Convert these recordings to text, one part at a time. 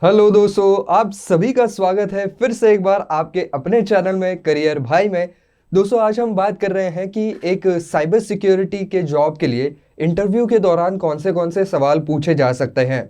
Hello दोस्तों, आप सभी का स्वागत है फिर से एक बार आपके अपने चैनल में करियर भाई में। दोस्तों, आज हम बात कर रहे हैं कि एक साइबर सिक्योरिटी के जॉब के लिए इंटरव्यू के दौरान कौन से सवाल पूछे जा सकते हैं।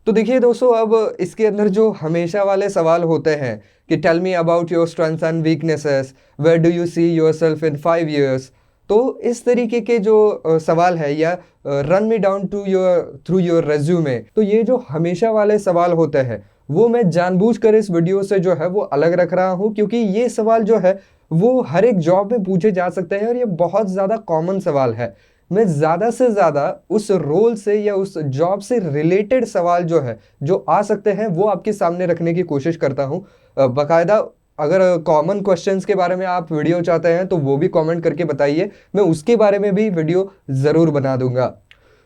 तो देखिए दोस्तों, अब इसके अंदर जो हमेशा वाले सवाल होते हैं कि tell me about your strengths and weaknesses, where do you see yourself in 5 years। तो इस तरीके के जो सवाल है या run me down to your through your resume, तो ये जो हमेशा वाले सवाल होते हैं वो मैं जानबूझकर इस वीडियो से जो है वो अलग रख रहा हूँ, क्योंकि ये सवाल जो है वो हर एक जॉब में पूछे जा सकते हैं और ये बहुत ज़्यादा कॉमन सवाल है। मैं ज़्यादा से ज़्यादा उस रोल से या उस जॉब से रिलेटेड सवाल जो है जो आ सकते हैं वो आपके सामने रखने की कोशिश करता हूँ। बाकायदा अगर कॉमन क्वेश्चंस के बारे में आप वीडियो चाहते हैं तो वो भी कमेंट करके बताइए, मैं उसके बारे में भी वीडियो ज़रूर बना दूंगा।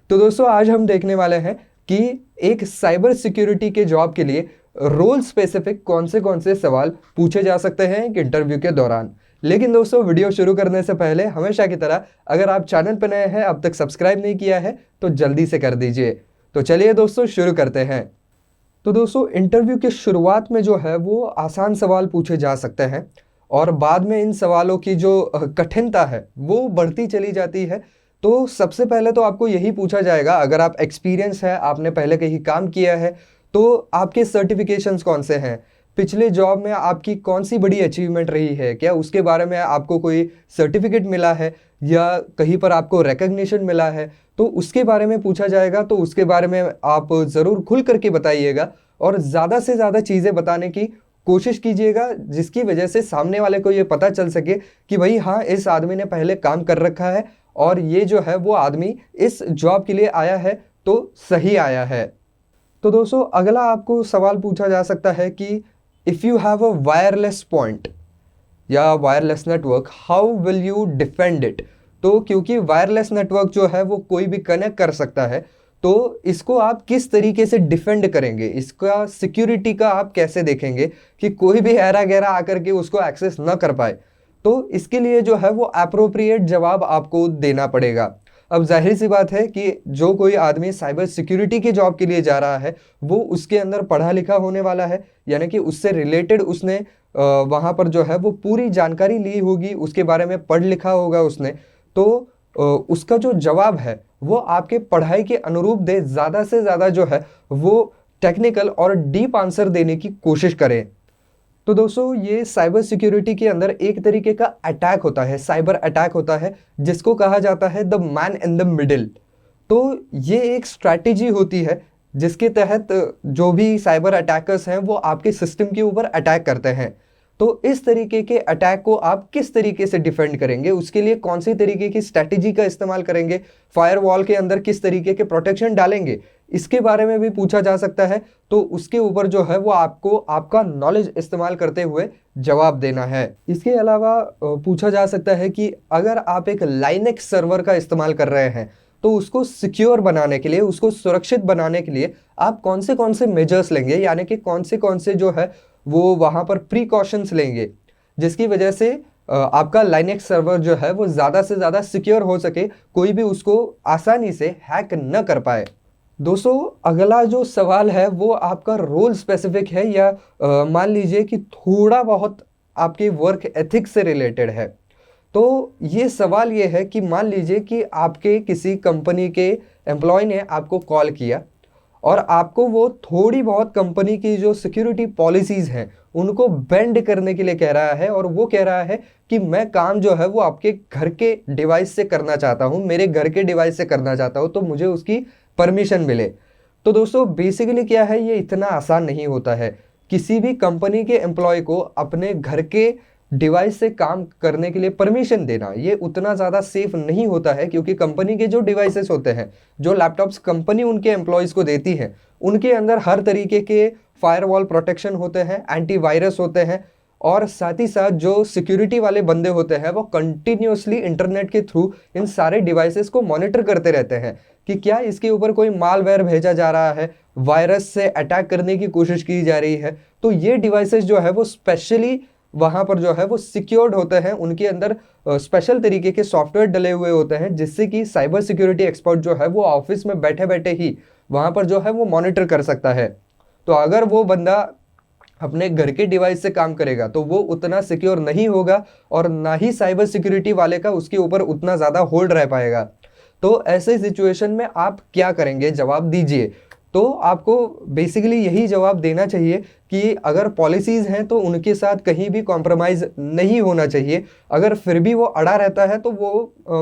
तो दोस्तों, आज हम देखने वाले हैं कि एक साइबर सिक्योरिटी के जॉब के लिए रोल स्पेसिफिक कौन से सवाल पूछे जा सकते हैं एक इंटरव्यू के दौरान। लेकिन दोस्तों, वीडियो शुरू करने से पहले हमेशा की तरह अगर आप चैनल पर नए हैं, अब तक सब्सक्राइब नहीं किया है तो जल्दी से कर दीजिए। तो चलिए दोस्तों, शुरू करते हैं। तो दोस्तों, इंटरव्यू के शुरुआत में जो है वो आसान सवाल पूछे जा सकते हैं और बाद में इन सवालों की जो कठिनता है वो बढ़ती चली जाती है। तो सबसे पहले तो आपको यही पूछा जाएगा, अगर आप एक्सपीरियंस है, आपने पहले कहीं काम किया है, तो आपके सर्टिफिकेशंस कौन से हैं, पिछले जॉब में आपकी कौन सी बड़ी अचीवमेंट रही है, क्या उसके बारे में आपको कोई सर्टिफिकेट मिला है या कहीं पर आपको रिकग्निशन मिला है, तो उसके बारे में पूछा जाएगा। तो उसके बारे में आप ज़रूर खुल करके बताइएगा और ज़्यादा से ज़्यादा चीज़ें बताने की कोशिश कीजिएगा, जिसकी वजह से सामने वाले को ये पता चल सके कि भाई हाँ, इस आदमी ने पहले काम कर रखा है और ये जो है वो आदमी इस जॉब के लिए आया है तो सही आया है। तो दोस्तों, अगला आपको सवाल पूछा जा सकता है कि if you have a wireless point या wireless network, how will you defend it. तो क्योंकि वायरलेस नेटवर्क जो है वो कोई भी कनेक्ट कर सकता है, तो इसको आप किस तरीके से डिफेंड करेंगे, इसका सिक्योरिटी का आप कैसे देखेंगे कि कोई भी ऐरा गैरा आकर के उसको एक्सेस ना कर पाए। तो इसके लिए जो है वो एप्रोप्रिएट जवाब आपको देना पड़ेगा। अब जाहिर सी बात है कि जो कोई आदमी साइबर सिक्योरिटी की जॉब के लिए जा रहा है वो उसके अंदर पढ़ा लिखा होने वाला है, यानी कि उससे रिलेटेड उसने वहाँ पर जो है वो पूरी जानकारी ली होगी, उसके बारे में पढ़ लिखा होगा उसने। तो उसका जो जवाब है वो आपके पढ़ाई के अनुरूप दे, ज़्यादा से ज़्यादा जो है वो टेक्निकल और डीप आंसर देने की कोशिश करें। तो दोस्तों, ये साइबर सिक्योरिटी के अंदर एक तरीके का अटैक होता है, साइबर अटैक होता है, जिसको कहा जाता है the man in the middle. तो ये एक स्ट्रैटेजी होती है जिसके तहत जो भी साइबर अटैकर्स हैं वो आपके सिस्टम के ऊपर अटैक करते हैं। तो इस तरीके के अटैक को आप किस तरीके से डिफेंड करेंगे, उसके लिए कौन सी तरीके की स्ट्रैटेजी का इस्तेमाल करेंगे, फायरवॉल के अंदर किस तरीके के प्रोटेक्शन डालेंगे, इसके बारे में भी पूछा जा सकता है। तो उसके ऊपर जो है वो आपको आपका नॉलेज इस्तेमाल करते हुए जवाब देना है। इसके अलावा पूछा जा सकता है कि अगर आप एक लाइनेक्स सर्वर का इस्तेमाल कर रहे हैं तो उसको सिक्योर बनाने के लिए, उसको सुरक्षित बनाने के लिए आप कौन से मेजर्स लेंगे, यानी कि कौन से जो है वो वहाँ पर प्रिकॉशंस लेंगे, जिसकी वजह से आपका लाइनेक्स सर्वर जो है वो ज़्यादा से ज़्यादा सिक्योर हो सके, कोई भी उसको आसानी से हैक न कर पाए। दोस्तों, अगला जो सवाल है वो आपका रोल स्पेसिफिक है या मान लीजिए कि थोड़ा बहुत आपके वर्क एथिक्स से रिलेटेड है। तो ये सवाल ये है कि मान लीजिए कि आपके किसी कंपनी के एम्प्लॉय ने आपको कॉल किया और आपको वो थोड़ी बहुत कंपनी की जो सिक्योरिटी पॉलिसीज़ हैं उनको बेंड करने के लिए कह रहा है, और वो कह रहा है कि मैं काम जो है वो आपके घर के डिवाइस से करना चाहता हूँ, मेरे घर के डिवाइस से करना चाहता हूँ, तो मुझे उसकी परमिशन मिले। तो दोस्तों, बेसिकली क्या है, ये इतना आसान नहीं होता है। किसी भी कंपनी के एम्प्लॉय को अपने घर के डिवाइस से काम करने के लिए परमिशन देना ये उतना ज़्यादा सेफ नहीं होता है, क्योंकि कंपनी के जो डिवाइसेस होते हैं, जो लैपटॉप्स कंपनी उनके एम्प्लॉयज़ को देती है, उनके अंदर हर तरीके के फायरवॉल प्रोटेक्शन होते हैं, एंटीवायरस होते हैं, और साथ ही साथ जो सिक्योरिटी वाले बंदे होते हैं वो कंटिन्यूसली इंटरनेट के थ्रू इन सारे डिवाइसेस को मॉनिटर करते रहते हैं कि क्या इसके ऊपर कोई मालवेयर भेजा जा रहा है, वायरस से अटैक करने की कोशिश की जा रही है। तो ये डिवाइसेस जो है वो स्पेशली वहाँ पर जो है वो सिक्योर्ड होते हैं, उनके अंदर स्पेशल तरीके के सॉफ्टवेयर डले हुए होते हैं, जिससे कि साइबर सिक्योरिटी एक्सपर्ट जो है वो ऑफिस में बैठे बैठे ही वहाँ पर जो है वो मॉनिटर कर सकता है। तो अगर वो बंदा अपने घर के डिवाइस से काम करेगा तो वो उतना सिक्योर नहीं होगा और ना ही साइबर सिक्योरिटी वाले का उसके ऊपर उतना ज़्यादा होल्ड रह पाएगा। तो ऐसे सिचुएशन में आप क्या करेंगे, जवाब दीजिए। तो आपको बेसिकली यही जवाब देना चाहिए कि अगर पॉलिसीज़ हैं तो उनके साथ कहीं भी कॉम्प्रोमाइज़ नहीं होना चाहिए। अगर फिर भी वो अड़ा रहता है तो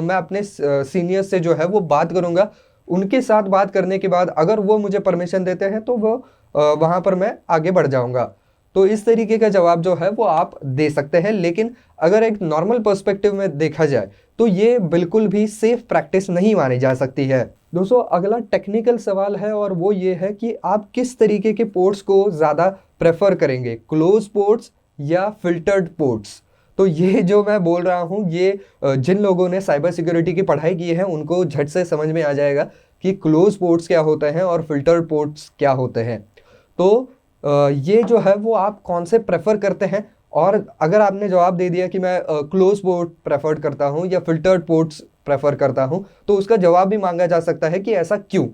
मैं अपने सीनियर्स से जो है वो बात करूँगा। उनके साथ बात करने के बाद अगर वो मुझे परमिशन देते हैं तो वहाँ पर मैं आगे बढ़ जाऊँगा। तो इस तरीके का जवाब जो है वो आप दे सकते हैं। लेकिन अगर एक नॉर्मल पर्सपेक्टिव में देखा जाए तो ये बिल्कुल भी सेफ प्रैक्टिस नहीं मानी जा सकती है। दोस्तों, अगला टेक्निकल सवाल है और वो ये है कि आप किस तरीके के पोर्ट्स को ज़्यादा प्रेफर करेंगे, क्लोज पोर्ट्स या फिल्टर्ड पोर्ट्स। तो ये जो मैं बोल रहा हूँ ये जिन लोगों ने साइबर सिक्योरिटी की पढ़ाई की है उनको झट से समझ में आ जाएगा कि क्लोज पोर्ट्स क्या होते हैं और फिल्टर्ड पोर्ट्स क्या होते हैं। तो ये जो है वो आप कौन से प्रेफर करते हैं, और अगर आपने जवाब दे दिया कि मैं क्लोज पोर्ट प्रेफर करता हूँ या फिल्टर्ड पोर्ट्स प्रेफर करता हूँ, तो उसका जवाब भी मांगा जा सकता है कि ऐसा क्यों।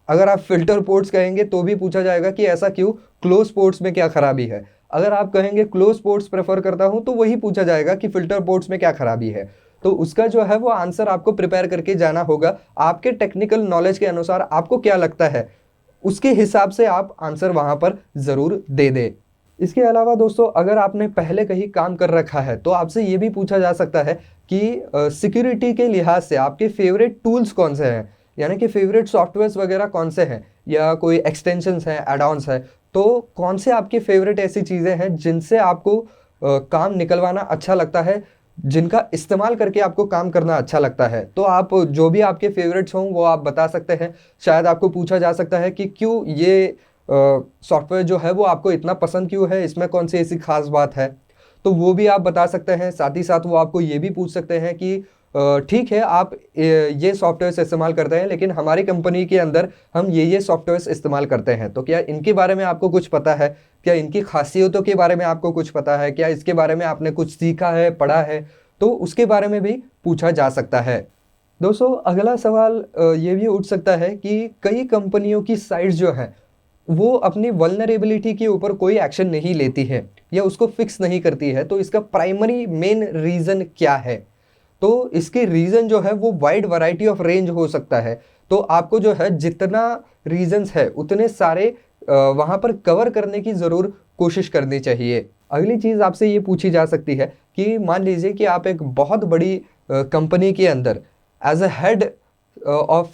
अगर आप फिल्टर पोर्ट्स कहेंगे तो भी पूछा जाएगा कि ऐसा क्यों, क्लोज पोर्ट्स में क्या खराबी है। अगर आप कहेंगे क्लोज पोर्ट्स प्रेफर करता हूँ तो वही पूछा जाएगा कि फिल्टर पोर्ट्स में क्या खराबी है। तो उसका जो है वो आंसर आपको प्रिपेयर करके जाना होगा। आपके टेक्निकल नॉलेज के अनुसार आपको क्या लगता है उसके हिसाब से आप आंसर वहां पर जरूर दे दें। इसके अलावा दोस्तों, अगर आपने पहले कहीं काम कर रखा है तो आपसे ये भी पूछा जा सकता है कि सिक्योरिटी के लिहाज से आपके फेवरेट टूल्स कौन से हैं, यानी कि फेवरेट सॉफ्टवेयर्स वगैरह कौन से हैं, या कोई एक्सटेंशंस हैं, एड-ऑन्स है, तो कौन से आपके फेवरेट ऐसी चीज़ें हैं जिनसे आपको काम निकलवाना अच्छा लगता है, जिनका इस्तेमाल करके आपको काम करना अच्छा लगता है। तो आप जो भी आपके फेवरेट्स हों वो आप बता सकते हैं। शायद आपको पूछा जा सकता है कि क्यों ये सॉफ्टवेयर जो है वो आपको इतना पसंद क्यों है, इसमें कौन सी ऐसी खास बात है, तो वो भी आप बता सकते हैं। साथ ही साथ वो आपको ये भी पूछ सकते हैं कि ठीक है आप ये सॉफ्टवेयर इस्तेमाल करते हैं लेकिन हमारी कंपनी के अंदर हम ये सॉफ्टवेयर इस्तेमाल करते हैं, तो क्या इनके बारे में आपको कुछ पता है, क्या इनकी खासियतों के बारे में आपको कुछ पता है, क्या इसके बारे में आपने कुछ सीखा है, पढ़ा है, तो उसके बारे में भी पूछा जा सकता है। दोस्तों, अगला सवाल ये भी उठ सकता है कि कई कंपनियों की साइट्स जो हैं वो अपनी वल्नरेबिलिटी के ऊपर कोई एक्शन नहीं लेती है या उसको फिक्स नहीं करती है, तो इसका प्राइमरी मेन रीज़न क्या है। तो इसके रीज़न जो है वो वाइड वैरायटी ऑफ रेंज हो सकता है। तो आपको जो है जितना रीजंस है उतने सारे वहाँ पर कवर करने की ज़रूर कोशिश करनी चाहिए। अगली चीज़ आपसे ये पूछी जा सकती है कि मान लीजिए कि आप एक बहुत बड़ी कंपनी के अंदर as a head of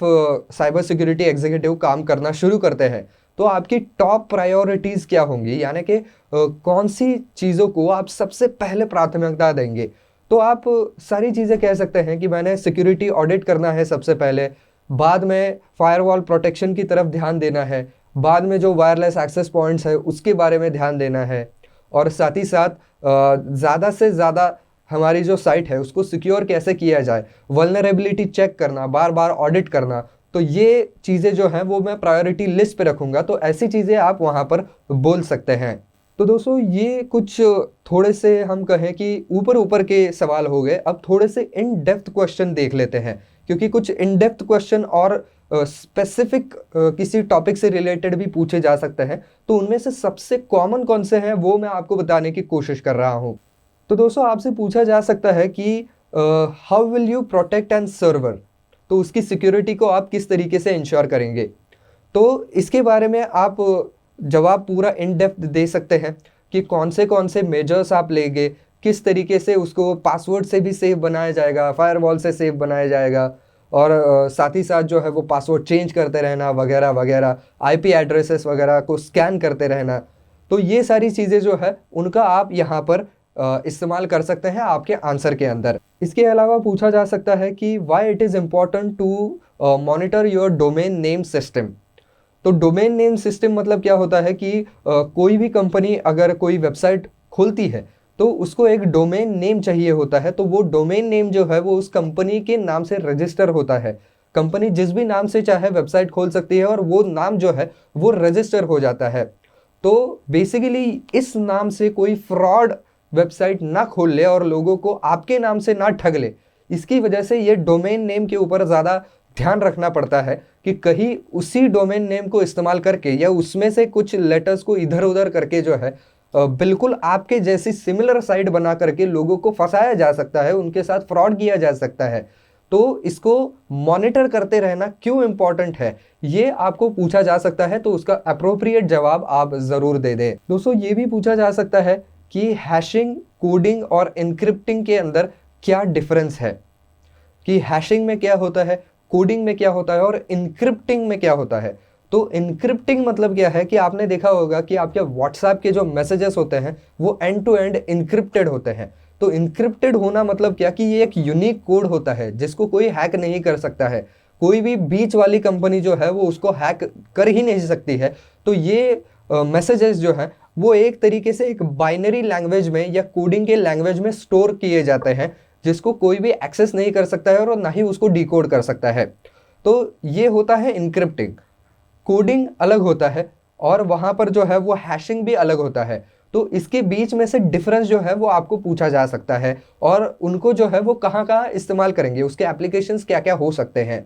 cyber security executive काम करना शुरू करते हैं, तो आपकी टॉप प्रायोरिटीज़ क्या होंगी, यानी कि कौन सी चीज़ों को आप सबसे पहले प्राथमिकता देंगे। तो आप सारी चीज़ें कह सकते हैं कि मैंने सिक्योरिटी ऑडिट करना है सबसे पहले, बाद में फायरवॉल प्रोटेक्शन की तरफ ध्यान देना है, बाद में जो वायरलेस एक्सेस पॉइंट्स है उसके बारे में ध्यान देना है, और साथ ही साथ ज़्यादा से ज़्यादा हमारी जो साइट है उसको सिक्योर कैसे किया जाए, वल्नरेबिलिटी चेक करना, बार बार ऑडिट करना, तो ये चीज़ें जो हैं वो मैं प्रायोरिटी लिस्ट पे रखूँगा। तो ऐसी चीज़ें आप वहाँ पर बोल सकते हैं। तो दोस्तों, ये कुछ थोड़े से हम कहें कि ऊपर ऊपर के सवाल हो गए। अब थोड़े से इन डेप्थ क्वेश्चन देख लेते हैं, क्योंकि कुछ इन डेप्थ क्वेश्चन और स्पेसिफिक किसी टॉपिक से रिलेटेड भी पूछे जा सकते हैं। तो उनमें से सबसे कॉमन कौन से हैं वो मैं आपको बताने की कोशिश कर रहा हूँ। तो दोस्तों, आपसे पूछा जा सकता है कि how will you protect an server, तो उसकी सिक्योरिटी को आप किस तरीके से इंश्योर करेंगे। तो इसके बारे में आप जवाब पूरा इन डेप्थ दे सकते हैं कि कौन से मेजर्स आप लेंगे, किस तरीके से उसको पासवर्ड से भी सेफ बनाया जाएगा, फायरवॉल से सेफ बनाया जाएगा, और साथ ही साथ जो है वो पासवर्ड चेंज करते रहना वगैरह वगैरह, आईपी एड्रेसेस वगैरह को स्कैन करते रहना। तो ये सारी चीज़ें जो है उनका आप यहाँ पर इस्तेमाल कर सकते हैं आपके आंसर के अंदर। इसके अलावा पूछा जा सकता है कि why it is important to monitor your domain name system. तो डोमेन नेम सिस्टम मतलब क्या होता है कि कोई भी कंपनी अगर कोई वेबसाइट खोलती है तो उसको एक डोमेन नेम चाहिए होता है। तो वो डोमेन नेम जो है वो उस कंपनी के नाम से रजिस्टर होता है। कंपनी जिस भी नाम से चाहे वेबसाइट खोल सकती है और वो नाम जो है वो रजिस्टर हो जाता है। तो बेसिकली इस नाम से कोई फ्रॉड वेबसाइट ना खोल ले और लोगों को आपके नाम से ना ठग ले, इसकी वजह से ये डोमेन नेम के ऊपर ज़्यादा ध्यान रखना पड़ता है कि कहीं उसी डोमेन नेम को इस्तेमाल करके या उसमें से कुछ लेटर्स को इधर उधर करके जो है बिल्कुल आपके जैसी सिमिलर साइट बना करके लोगों को फंसाया जा सकता है, उनके साथ फ्रॉड किया जा सकता है। तो इसको मॉनिटर करते रहना क्यों इंपॉर्टेंट है, ये आपको पूछा जा सकता है, तो उसका अप्रोप्रिएट जवाब आप जरूर दे दें। दोस्तों ये भी पूछा जा सकता है कि हैशिंग, कोडिंग और इनक्रिप्टिंग के अंदर क्या डिफरेंस है, कि हैशिंग में क्या होता है, कोडिंग में क्या होता है और इनक्रिप्टिंग में क्या होता है। तो इनक्रिप्टिंग मतलब क्या है कि आपने देखा होगा कि आपके व्हाट्सएप के जो मैसेजेस होते हैं वो एंड टू एंड इनक्रिप्टेड होते हैं। तो इनक्रिप्टेड होना मतलब क्या कि ये एक यूनिक कोड होता है जिसको कोई हैक नहीं कर सकता है, कोई भी बीच वाली कंपनी जो है वो उसको हैक कर ही नहीं सकती है। तो ये मैसेजेस जो है वो एक तरीके से एक बाइनरी लैंग्वेज में या कोडिंग के लैंग्वेज में स्टोर किए जाते हैं, जिसको कोई भी एक्सेस नहीं कर सकता है और ना ही उसको डिकोड कर सकता है। तो ये होता है इनक्रिप्टिंग। कोडिंग अलग होता है और वहां पर जो है वो हैशिंग भी अलग होता है। तो इसके बीच में से डिफरेंस जो है वो आपको पूछा जा सकता है और उनको जो है वो कहाँ कहाँ इस्तेमाल करेंगे, उसके एप्लीकेशंस क्या क्या हो सकते हैं,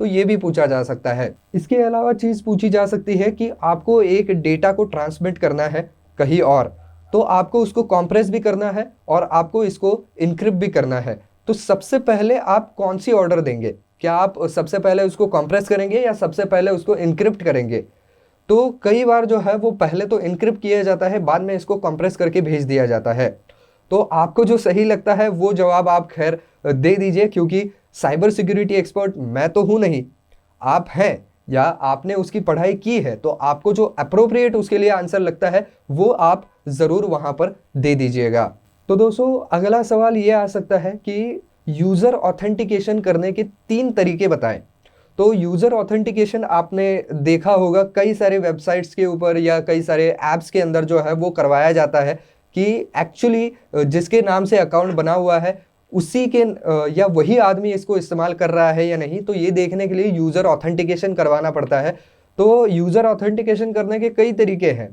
तो ये भी पूछा जा सकता है। इसके अलावा चीज़ पूछी जा सकती है कि आपको एक डेटा को ट्रांसमिट करना है कहीं और, तो आपको उसको कॉम्प्रेस भी करना है और आपको इसको इनक्रिप्ट भी करना है। तो सबसे पहले आप कौन सी ऑर्डर देंगे, क्या आप सबसे पहले उसको कॉम्प्रेस करेंगे या सबसे पहले उसको इनक्रिप्ट करेंगे? तो कई बार जो है वो पहले तो इनक्रिप्ट किया जाता है, बाद में इसको कंप्रेस करके भेज दिया जाता है। तो आपको जो सही लगता है वो जवाब आप खैर दे दीजिए, क्योंकि साइबर सिक्योरिटी एक्सपर्ट मैं तो हूं नहीं, आप हैं या आपने उसकी पढ़ाई की है, तो आपको जो अप्रोप्रिएट उसके लिए आंसर लगता है वो आप ज़रूर वहां पर दे दीजिएगा। तो दोस्तों अगला सवाल ये आ सकता है कि यूज़र ऑथेंटिकेशन करने के 3 तरीके बताएं। तो यूज़र ऑथेंटिकेशन आपने देखा होगा कई सारे वेबसाइट्स के ऊपर या कई सारे ऐप्स के अंदर जो है वो करवाया जाता है कि एक्चुअली जिसके नाम से अकाउंट बना हुआ है उसी के या वही आदमी इसको इस्तेमाल कर रहा है या नहीं, तो ये देखने के लिए यूज़र ऑथेंटिकेशन करवाना पड़ता है। तो यूज़र ऑथेंटिकेशन करने के कई तरीके हैं,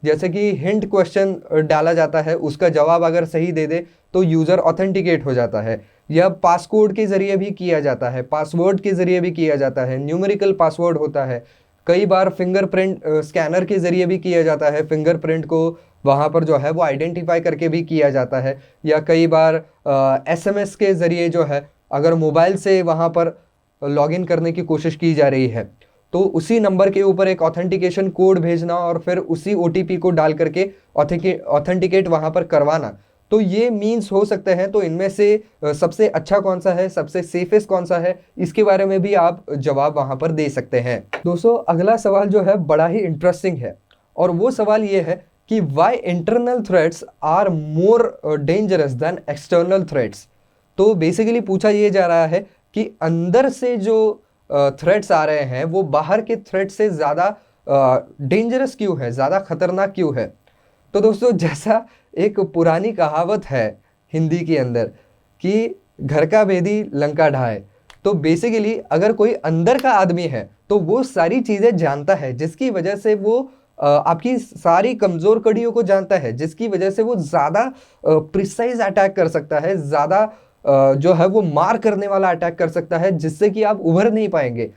जैसे कि हिंट क्वेश्चन डाला जाता है, उसका जवाब अगर सही दे दे तो यूज़र ऑथेंटिकेट हो जाता है, या पासकोड के ज़रिए भी किया जाता है, पासवर्ड के ज़रिए भी किया जाता है, न्यूमेरिकल पासवर्ड होता है, कई बार फिंगरप्रिंट स्कैनर के ज़रिए भी किया जाता है, फिंगरप्रिंट को वहाँ पर जो है वो आइडेंटिफाई करके भी किया जाता है, या कई बार एसएमएस के ज़रिए जो है अगर मोबाइल से वहाँ पर लॉगिन करने की कोशिश की जा रही है तो उसी नंबर के ऊपर एक ऑथेंटिकेशन कोड भेजना और फिर उसी ओटीपी को डाल करके ऑथेंटिकेट वहाँ पर करवाना। तो ये मीन्स हो सकते हैं। तो इनमें से सबसे अच्छा कौन सा है, सबसे सेफेस्ट कौन सा है, इसके बारे में भी आप जवाब वहाँ पर दे सकते हैं। दोस्तों अगला सवाल जो है बड़ा ही इंटरेस्टिंग है और वो सवाल ये है कि why internal threats are more dangerous than external threats. तो बेसिकली पूछा ये जा रहा है कि अंदर से जो थ्रेट्स आ रहे हैं वो बाहर के थ्रेट से ज़्यादा डेंजरस क्यों है, ज़्यादा खतरनाक क्यों है। तो दोस्तों जैसा एक पुरानी कहावत है हिंदी के अंदर कि घर का भेदी लंका ढाए, तो बेसिकली अगर कोई अंदर का आदमी है तो वो सारी चीज़ें जानता है, जिसकी वजह से वो आपकी सारी कमज़ोर कड़ियों को जानता है, जिसकी वजह से वो ज़्यादा प्रिसाइज अटैक कर सकता है, ज़्यादा जो है वो मार करने वाला अटैक कर सकता है, जिससे कि आप उभर नहीं पाएंगे।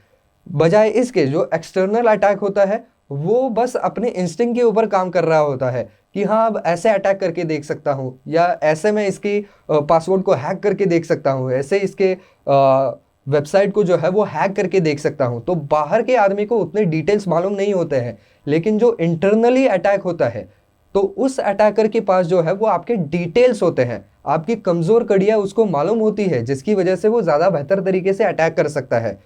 बजाय इसके जो एक्सटर्नल अटैक होता है वो बस अपने इंस्टिंक्ट के ऊपर काम कर रहा होता है कि हाँ अब ऐसे अटैक करके देख सकता हूँ, या ऐसे मैं इसकी पासवर्ड को हैक करके देख सकता हूँ, ऐसे इसके वेबसाइट को जो है वो हैक करके देख सकता हूँ। तो बाहर के आदमी को उतने डिटेल्स मालूम नहीं होते हैं, लेकिन जो इंटरनली अटैक होता है तो उस अटैकर के पास जो है वो आपके डिटेल्स होते हैं, आपकी कमज़ोर कड़ियाँ उसको मालूम होती है, जिसकी वजह से वो ज़्यादा बेहतर तरीके से अटैक कर सकता है।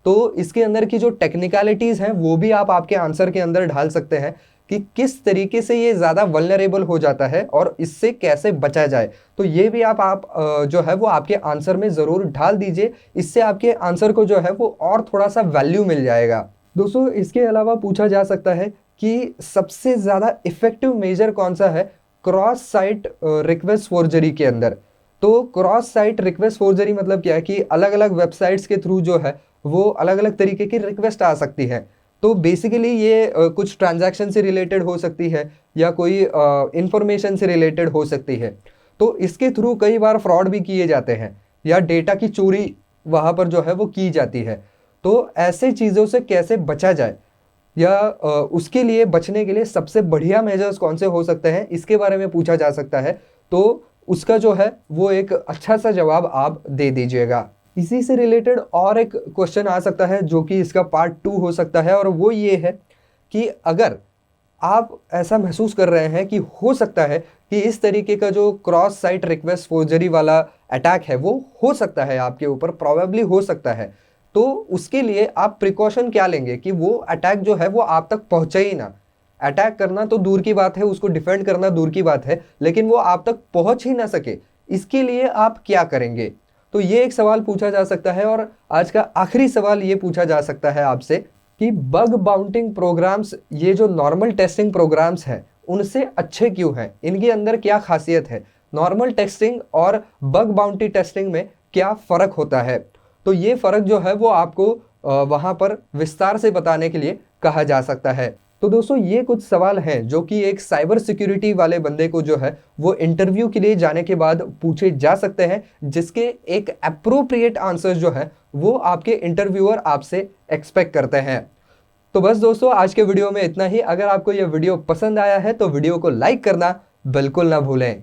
तो इसके अंदर की जो टेक्निकलिटीज़ हैं वो भी आप आपके आंसर के अंदर ढाल सकते हैं कि किस तरीके से ये ज़्यादा वल्नरेबल हो जाता है और इससे कैसे बचा जाए। तो ये भी आप जो है वो आपके आंसर में ज़रूर ढाल दीजिए, इससे आपके आंसर को जो है वो और थोड़ा सा वैल्यू मिल जाएगा। दोस्तों इसके अलावा पूछा जा सकता है कि सबसे ज़्यादा इफ़ेक्टिव मेजर कौन सा है क्रॉस साइट रिक्वेस्ट फोर्जरी के अंदर। तो क्रॉस साइट रिक्वेस्ट फोर्जरी मतलब क्या है कि अलग अलग वेबसाइट्स के थ्रू जो है वो अलग अलग तरीके की रिक्वेस्ट आ सकती है। तो बेसिकली ये कुछ ट्रांजैक्शन से रिलेटेड हो सकती है या कोई इंफॉर्मेशन से रिलेटेड हो सकती है। तो इसके थ्रू कई बार फ्रॉड भी किए जाते हैं या डेटा की चोरी वहाँ पर जो है वो की जाती है। तो ऐसे चीज़ों से कैसे बचा जाए या उसके लिए बचने के लिए सबसे बढ़िया मेजर्स कौन से हो सकते हैं, इसके बारे में पूछा जा सकता है। तो उसका जो है वो एक अच्छा सा जवाब आप दे दीजिएगा। इसी से रिलेटेड और एक क्वेश्चन आ सकता है जो कि इसका पार्ट 2 हो सकता है, और वो ये है कि अगर आप ऐसा महसूस कर रहे हैं कि हो सकता है कि इस तरीके का जो क्रॉस साइट रिक्वेस्ट फोर्जरी वाला अटैक है वो हो सकता है आपके ऊपर, प्रॉबेबली हो सकता है, तो उसके लिए आप प्रिकॉशन क्या लेंगे कि वो अटैक जो है वो आप तक पहुंचे ही ना। अटैक करना तो दूर की बात है, उसको डिफेंड करना दूर की बात है, लेकिन वो आप तक पहुंच ही ना सके, इसके लिए आप क्या करेंगे? तो ये एक सवाल पूछा जा सकता है। और आज का आखिरी सवाल ये पूछा जा सकता है आपसे कि बग बाउंटिंग प्रोग्राम्स, ये जो नॉर्मल टेस्टिंग प्रोग्राम्स हैं, उनसे अच्छे क्यों हैं? इनके अंदर क्या खासियत है? नॉर्मल टेस्टिंग और बग बाउंटी टेस्टिंग में क्या फ़र्क होता है? तो ये फ़र्क जो है वो आपको वहाँ पर विस्तार से बताने के लिए कहा जा सकता है। तो दोस्तों, ये कुछ सवाल हैं जो कि एक साइबर सिक्योरिटी वाले बंदे को जो है वो इंटरव्यू के लिए जाने के बाद पूछे जा सकते हैं, जिसके एक एप्रोप्रिएट आंसर जो है वो आपके इंटरव्यूअर आपसे एक्सपेक्ट करते हैं। तो बस दोस्तों, आज के वीडियो में इतना ही। अगर आपको यह वीडियो पसंद आया है तो वीडियो को लाइक करना बिल्कुल ना भूलें।